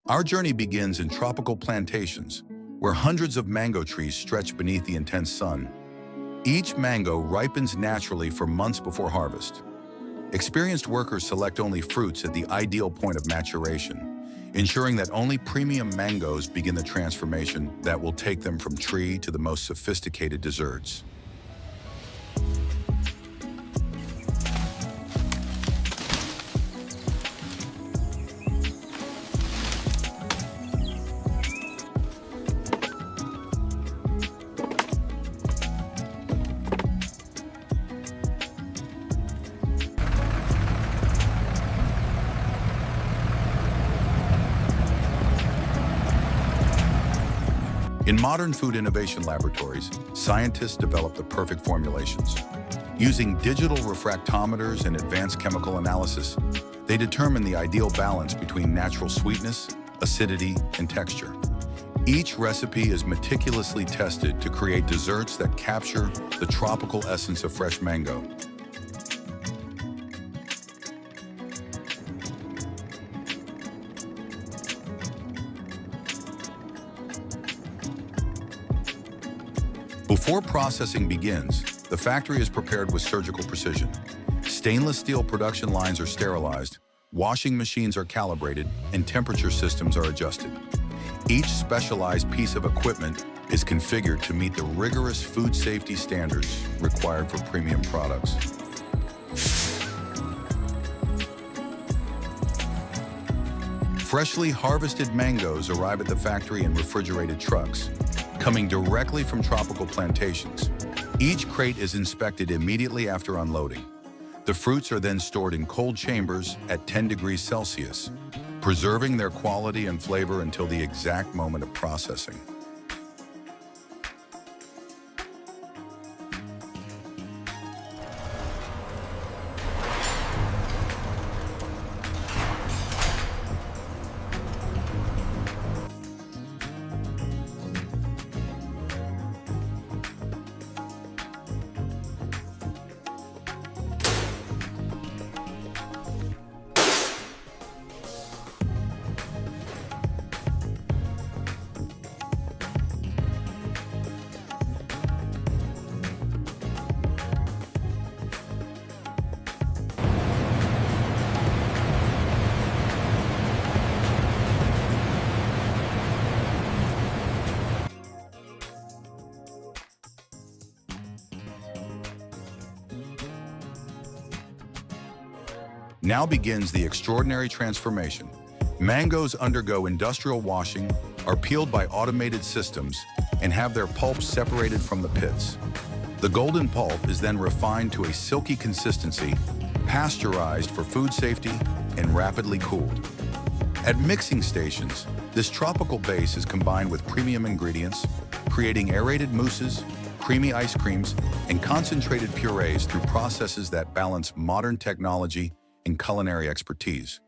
Our journey begins in tropical plantations, where hundreds of mango trees stretch beneath the intense sun. Each mango ripens naturally for months before harvest. Experienced workers select only fruits at the ideal point of maturation, ensuring that only premium mangoes begin the transformation that will take them from tree to the most sophisticated desserts. In modern food innovation laboratories, scientists develop the perfect formulations. Using digital refractometers and advanced chemical analysis, they determine the ideal balance between natural sweetness, acidity, and texture. Each recipe is meticulously tested to create desserts that capture the tropical essence of fresh mango. Before processing begins, the factory is prepared with surgical precision. Stainless steel production lines are sterilized, washing machines are calibrated, and temperature systems are adjusted. Each specialized piece of equipment is configured to meet the rigorous food safety standards required for premium products. Freshly harvested mangoes arrive at the factory in refrigerated trucks, coming directly from tropical plantations. Each crate is inspected immediately after unloading. The fruits are then stored in cold chambers at 10 degrees Celsius, preserving their quality and flavor until the exact moment of processing. Now begins the extraordinary transformation. Mangoes undergo industrial washing, are peeled by automated systems, and have their pulp separated from the pits. The golden pulp is then refined to a silky consistency, pasteurized for food safety, and rapidly cooled. At mixing stations, this tropical base is combined with premium ingredients, creating aerated mousses, creamy ice creams, and concentrated purees through processes that balance modern technology and culinary expertise.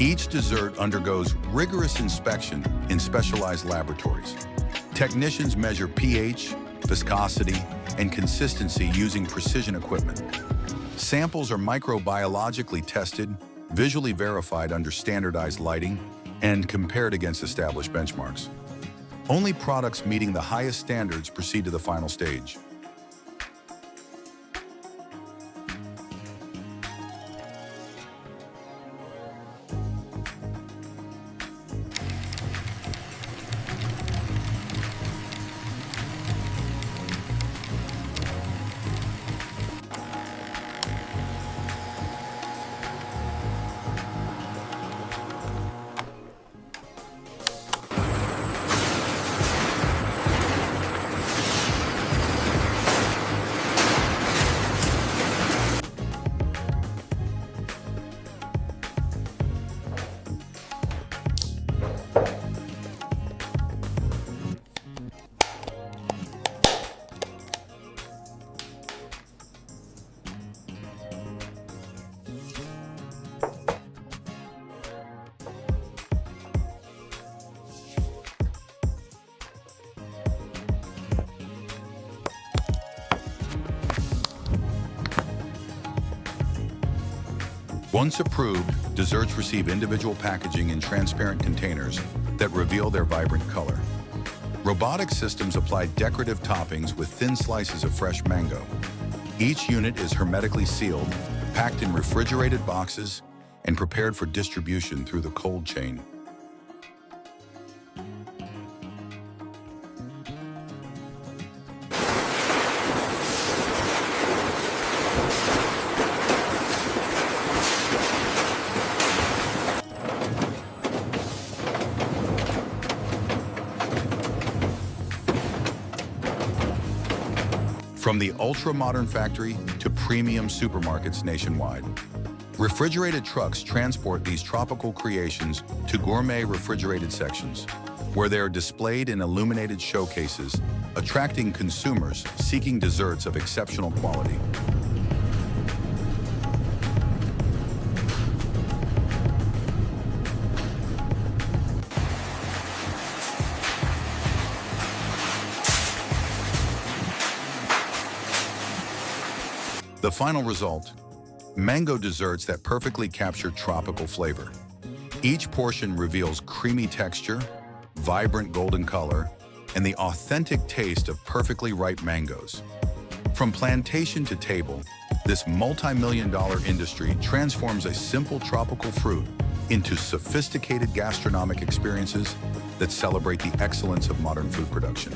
Each dessert undergoes rigorous inspection in specialized laboratories. Technicians measure pH, viscosity, and consistency using precision equipment. Samples are microbiologically tested, visually verified under standardized lighting, and compared against established benchmarks. Only products meeting the highest standards proceed to the final stage. Once approved, desserts receive individual packaging in transparent containers that reveal their vibrant color. Robotic systems apply decorative toppings with thin slices of fresh mango. Each unit is hermetically sealed, packed in refrigerated boxes, and prepared for distribution through the cold chain. From the ultra-modern factory to premium supermarkets nationwide, refrigerated trucks transport these tropical creations to gourmet refrigerated sections, where they are displayed in illuminated showcases, attracting consumers seeking desserts of exceptional quality. The final result, mango desserts that perfectly capture tropical flavor. Each portion reveals creamy texture, vibrant golden color, and the authentic taste of perfectly ripe mangoes. From plantation to table, this multi-million-dollar industry transforms a simple tropical fruit into sophisticated gastronomic experiences that celebrate the excellence of modern food production.